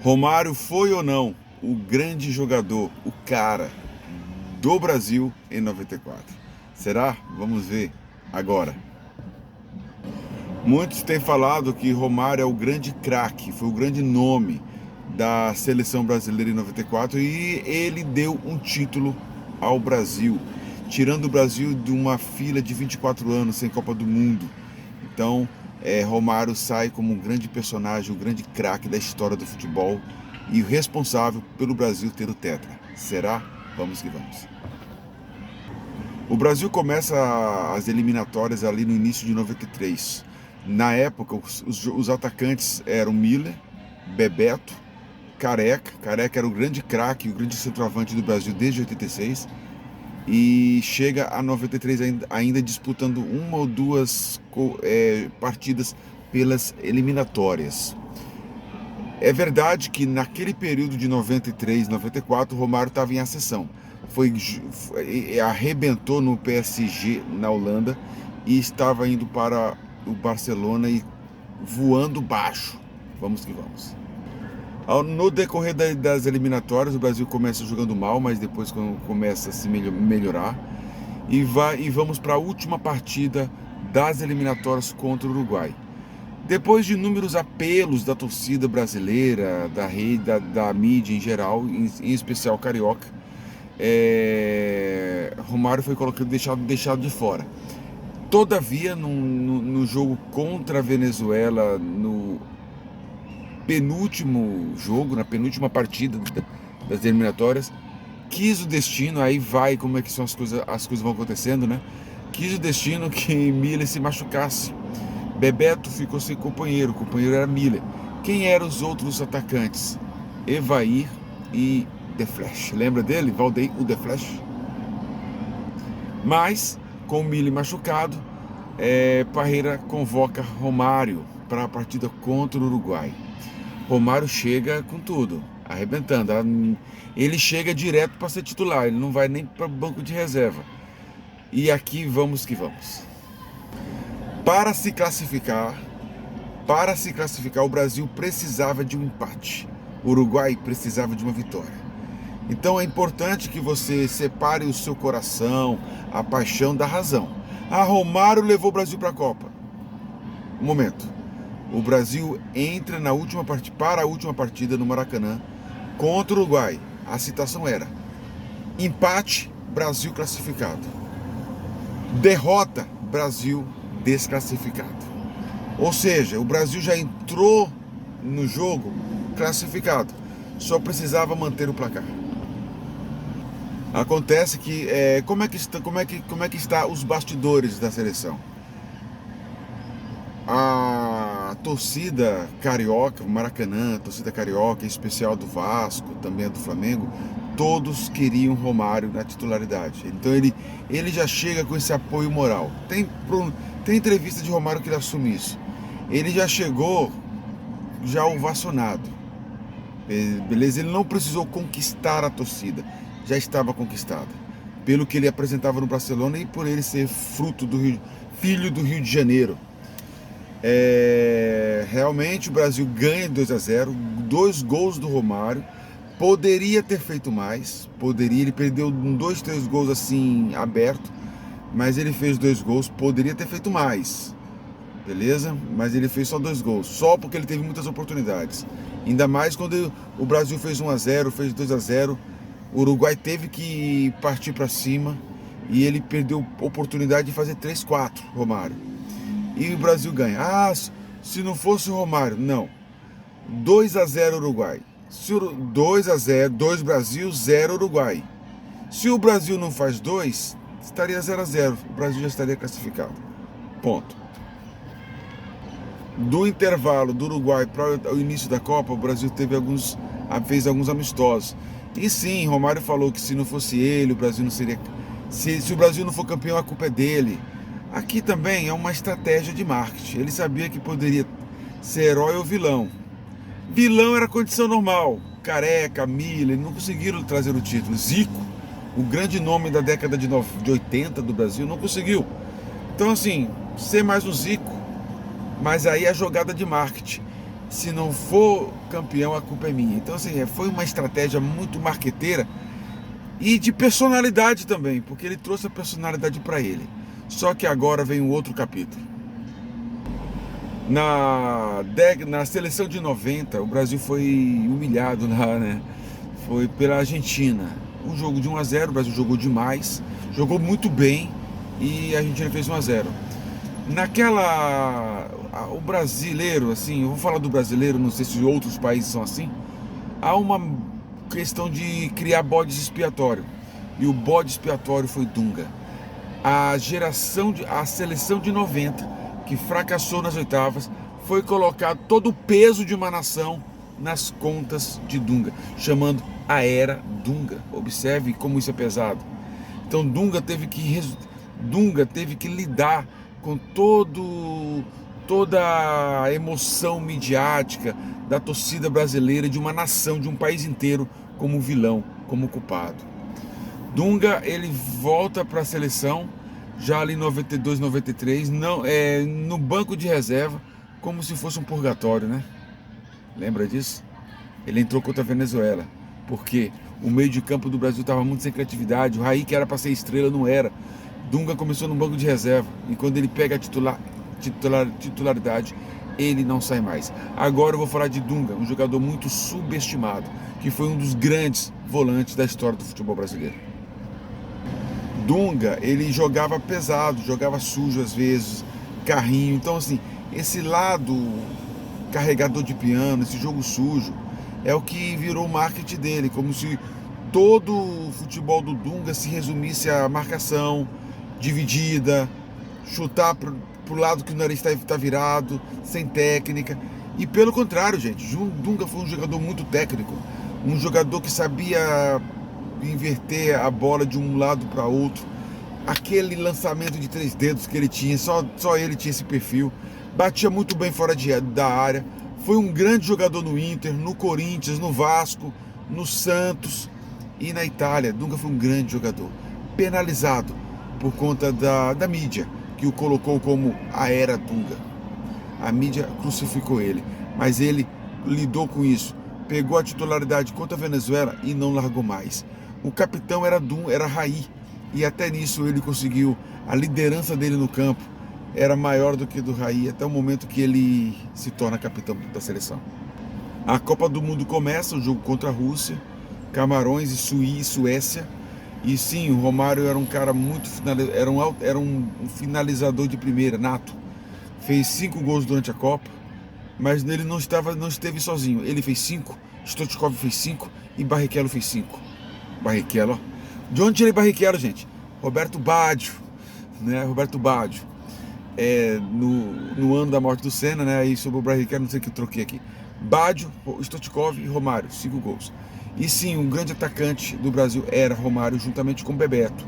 Romário foi ou não o grande jogador, o cara do Brasil em 94? Será? Vamos ver agora. Muitos têm falado que Romário é o grande craque, foi o grande nome da seleção brasileira em 94 e ele deu um título ao Brasil, tirando o Brasil de uma fila de 24 anos sem Copa do Mundo. Então, Romário sai como um grande personagem, um grande craque da história do futebol e o responsável pelo Brasil ter o tetra. Será? Vamos que vamos. O Brasil começa as eliminatórias ali no início de 93. Na época, os atacantes eram Miller, Bebeto, Careca. Careca era o grande craque, o grande centroavante do Brasil desde 86. E chega a 93 ainda disputando uma ou duas partidas pelas eliminatórias. É verdade que naquele período de 93, 94, o Romário estava em ascensão. Arrebentou no PSG na Holanda e estava indo para o Barcelona e voando baixo. Vamos que vamos. No decorrer das eliminatórias, o Brasil começa jogando mal, mas depois começa a se melhorar. E vamos para a última partida das eliminatórias contra o Uruguai. Depois de inúmeros apelos da torcida brasileira, da rede, da mídia em geral, em especial carioca, Romário foi deixado de fora. Todavia, no jogo contra a Venezuela, no penúltimo jogo, na penúltima partida das eliminatórias, quis o destino, aí vai como é que são as coisas vão acontecendo, né? Quis o destino que Miller se machucasse. Bebeto ficou sem companheiro, o companheiro era Miller. Quem eram os outros atacantes? Evair e The Flash. Lembra dele? Valdeir, o The Flash? Mas, com o Miller machucado, Parreira convoca Romário para a partida contra o Uruguai. Romário chega com tudo, arrebentando. Ele chega direto para ser titular, ele não vai nem para o banco de reserva. E aqui vamos que vamos. Para se classificar, o Brasil precisava de um empate. O Uruguai precisava de uma vitória. Então é importante que você separe o seu coração, a paixão da razão. Romário levou o Brasil para a Copa. Um momento. O Brasil entra para a última partida no Maracanã contra o Uruguai. A citação era: empate, Brasil classificado. Derrota, Brasil desclassificado. Ou seja, o Brasil já entrou no jogo classificado, só precisava manter o placar. Acontece que como é que está os bastidores da seleção? A torcida carioca, o Maracanã, a torcida carioca, em especial do Vasco, também a do Flamengo, todos queriam Romário na titularidade. Então ele já chega com esse apoio moral. Tem entrevista de Romário que ele assume isso. Ele já chegou ovacionado. Beleza? Ele não precisou conquistar a torcida, já estava conquistada. Pelo que ele apresentava no Barcelona e por ele ser filho do Rio de Janeiro. Realmente o Brasil ganha 2-0, 2 gols do Romário. Poderia ter feito mais, ele perdeu 2, 3 gols assim aberto, mas ele fez 2 gols, poderia ter feito mais, beleza? Mas ele fez só 2 gols, só porque ele teve muitas oportunidades. Ainda mais quando o Brasil fez 1-0, fez 2-0, o Uruguai teve que partir para cima e ele perdeu a oportunidade de fazer 3-4, Romário. E o Brasil ganha. Se não fosse o Romário, não. 2-0 Uruguai. 2-0, 2 Brasil, 0 Uruguai. Se o Brasil não faz 2, estaria 0-0. O Brasil já estaria classificado. Ponto. Do intervalo do Uruguai para o início da Copa, o Brasil fez alguns amistosos. E sim, Romário falou que se não fosse ele, o Brasil não seria... Se o Brasil não for campeão, a culpa é dele. Aqui também é uma estratégia de marketing. Ele sabia que poderia ser herói ou vilão. Vilão era condição normal. Careca, Miller, não conseguiram trazer o título. Zico, o grande nome da década de 80 do Brasil, não conseguiu. Então assim, ser mais um Zico, mas aí a jogada de marketing. se não for campeão, a culpa é minha. Então, assim, foi uma estratégia muito marqueteira e de personalidade também, porque ele trouxe a personalidade para ele. Só que agora vem um outro capítulo. Na seleção de 90, o Brasil foi humilhado lá, né? Foi pela Argentina. Um jogo de 1 a 0, o Brasil jogou demais, jogou muito bem e a Argentina fez 1 a 0. O brasileiro, assim, eu vou falar do brasileiro, não sei se outros países são assim, há uma questão de criar bodes expiatório. E o bode expiatório foi Dunga. A seleção de 90, que fracassou nas oitavas, foi colocado todo o peso de uma nação nas contas de Dunga, chamando a era Dunga. Observe como isso é pesado. Então Dunga teve que lidar com toda a emoção midiática da torcida brasileira, de uma nação, de um país inteiro, como vilão, como culpado. Dunga, ele volta para a seleção já ali em 92, 93, no banco de reserva, como se fosse um purgatório, né? Lembra disso? Ele entrou contra a Venezuela, porque o meio de campo do Brasil estava muito sem criatividade. O Raí, que era para ser estrela, não era. Dunga começou no banco de reserva, e quando ele pega a titularidade, ele não sai mais. Agora eu vou falar de Dunga, um jogador muito subestimado, que foi um dos grandes volantes da história do futebol brasileiro. Dunga, ele jogava pesado, jogava sujo às vezes, carrinho. Então, assim, esse lado carregador de piano, esse jogo sujo, é o que virou o marketing dele, como se todo o futebol do Dunga se resumisse à marcação dividida, chutar pro lado que o nariz está virado, sem técnica. E pelo contrário, gente, Dunga foi um jogador muito técnico, um jogador que sabia inverter a bola de um lado para outro. Aquele lançamento de 3 dedos que ele tinha, só ele tinha esse perfil. Batia muito bem fora da área. Foi um grande jogador no Inter, no Corinthians, no Vasco, no Santos e na Itália. Dunga foi um grande jogador, penalizado por conta da mídia, que o colocou como a era Dunga. A mídia crucificou ele, mas ele lidou com isso, pegou a titularidade contra a Venezuela e não largou mais. O capitão era Raí, e até nisso ele conseguiu. A liderança dele no campo era maior do que do Raí, até o momento que ele se torna capitão da seleção. A Copa do Mundo começa, o jogo contra a Rússia, Camarões e Suécia. E sim, o Romário era um cara muito era um finalizador de primeira, nato. Fez 5 gols durante a Copa, mas ele não esteve sozinho. Ele fez 5, Stoichkov fez 5 e Barrichello fez 5. Barrichello, ó. De onde tirei Barrichello, gente? Roberto Baggio, né? Roberto Baggio. No ano da morte do Senna, né? Aí sobre o Barrichello, não sei o que eu troquei aqui. Baggio, Stoichkov e Romário, 5 gols. E sim, um grande atacante do Brasil era Romário, juntamente com Bebeto.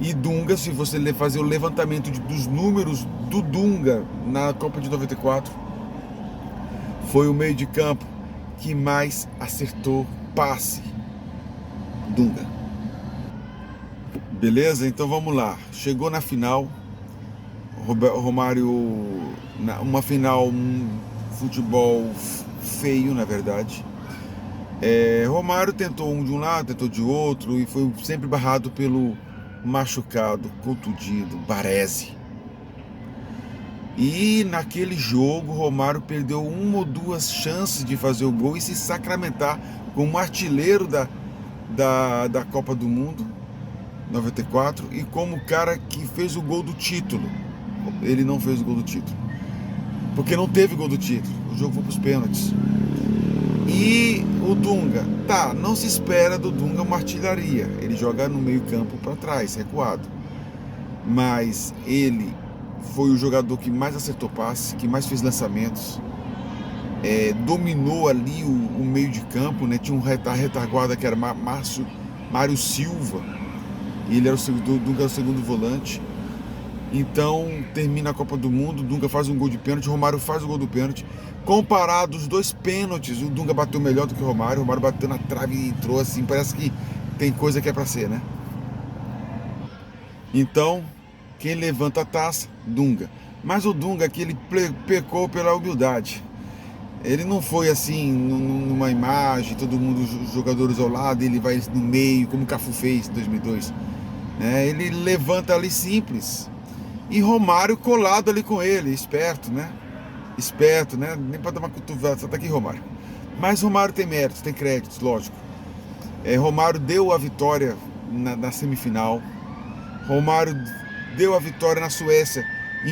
E Dunga, se você fazer o levantamento dos números do Dunga na Copa de 94, foi o meio de campo que mais acertou passe. Dunga. Beleza? Então vamos lá. Chegou na final. Romário, uma final, futebol feio, na verdade. Romário tentou um de um lado, tentou de outro, e foi sempre barrado pelo machucado, contundido, Baresi. E naquele jogo, Romário perdeu 1 ou 2 chances de fazer o gol e se sacramentar como artilheiro da Copa do Mundo 94 e como o cara que fez o gol do título. Ele não fez o gol do título, porque não teve gol do título. O jogo foi para os pênaltis. E o Dunga, não se espera do Dunga uma artilharia. Ele joga no meio campo para trás, recuado. Mas ele foi o jogador que mais acertou passe, que mais fez lançamentos, dominou ali o meio de campo, né? Tinha um retaguarda que era Mário Silva, e ele era Dunga era o segundo volante. Então termina a Copa do Mundo, Dunga faz um gol de pênalti, Romário faz o gol do pênalti. Comparado os 2 pênaltis, o Dunga bateu melhor do que o Romário bateu na trave e entrou assim, parece que tem coisa que é pra ser, né? Então, quem levanta a taça, Dunga. Mas o Dunga aqui, ele pecou pela humildade. Ele não foi assim, numa imagem, todo mundo, os jogadores ao lado, ele vai no meio, como o Cafu fez em 2002. Né? Ele levanta ali simples. E Romário colado ali com ele, esperto, né? Esperto, né? Nem para dar uma cotovelada, só tá aqui Romário. Mas Romário tem méritos, tem créditos, lógico. Romário deu a vitória na semifinal. Romário deu a vitória na Suécia.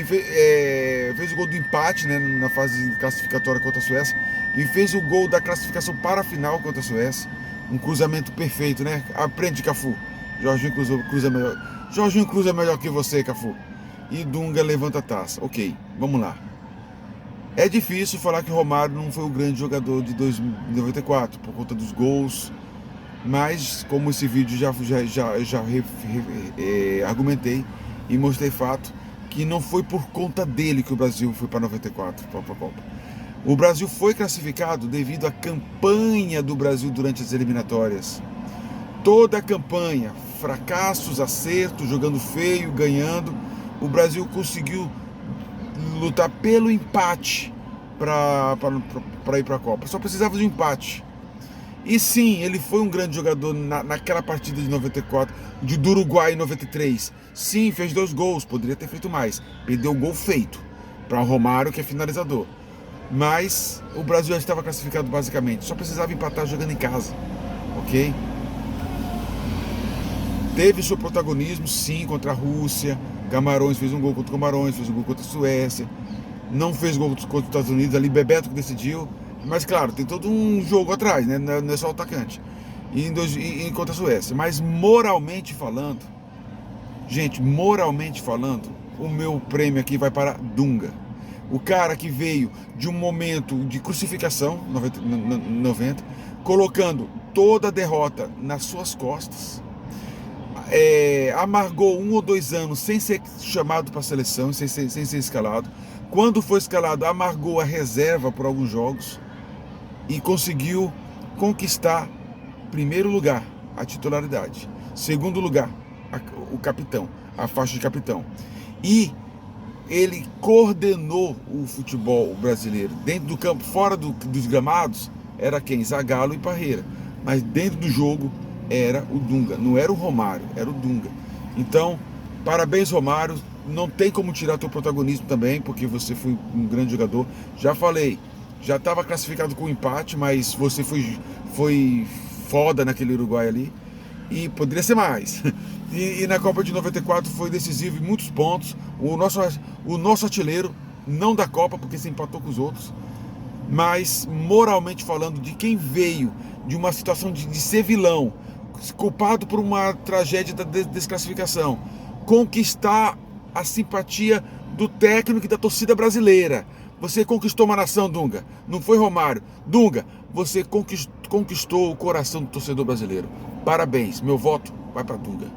Fez o gol do empate, né, na fase classificatória contra a Suécia. E fez o gol da classificação para a final contra a Suécia. Um cruzamento perfeito, né? Aprende, Cafu. Jorginho cruza melhor. Jorginho cruza melhor que você, Cafu. E Dunga levanta a taça. Ok, vamos lá. É difícil falar que Romário não foi o grande jogador de 94 por conta dos gols, mas como esse vídeo já argumentei e mostrei fato que não foi por conta dele que o Brasil foi para 94, para a Copa. O Brasil foi classificado devido à campanha do Brasil durante as eliminatórias. Toda a campanha, fracassos, acertos, jogando feio, ganhando, o Brasil conseguiu lutar pelo empate para ir para a Copa. Só precisava de um empate. E sim, ele foi um grande jogador naquela partida de 94, do Uruguai em 93. Sim, fez 2 gols, poderia ter feito mais. Perdeu o gol feito para o Romário, que é finalizador. Mas o Brasil já estava classificado basicamente, só precisava empatar jogando em casa, ok? Teve seu protagonismo, sim, contra a Rússia. Camarões fez um gol contra o Camarões, fez um gol contra a Suécia. Não fez gol contra os Estados Unidos, ali Bebeto que decidiu. Mas claro, tem todo um jogo atrás, né? Não é só o atacante. E contra a Suécia. Mas moralmente falando, gente, moralmente falando, o meu prêmio aqui vai para Dunga. O cara que veio de um momento de crucificação, 90, colocando toda a derrota nas suas costas. Amargou 1 ou 2 anos sem ser chamado para a seleção, sem ser escalado. Quando foi escalado, amargou a reserva por alguns jogos e conseguiu conquistar, primeiro lugar, a titularidade, segundo lugar, o capitão, a faixa de capitão. E ele coordenou o futebol brasileiro dentro do campo, fora dos gramados, era quem? Zagallo e Parreira. Mas dentro do jogo era o Dunga, não era o Romário, era o Dunga. Então, parabéns, Romário. Não tem como tirar teu protagonismo também, porque você foi um grande jogador. Já falei, já estava classificado com empate, mas você foi foda naquele Uruguai ali. E poderia ser mais. E na Copa de 94 foi decisivo em muitos pontos. O nosso artilheiro, não da Copa, porque se empatou com os outros, mas moralmente falando, de quem veio de uma situação de ser vilão, culpado por uma tragédia da desclassificação, conquistar a simpatia do técnico e da torcida brasileira. Você conquistou uma nação, Dunga. Não foi Romário. Dunga, você conquistou o coração do torcedor brasileiro. Parabéns. Meu voto vai para Dunga.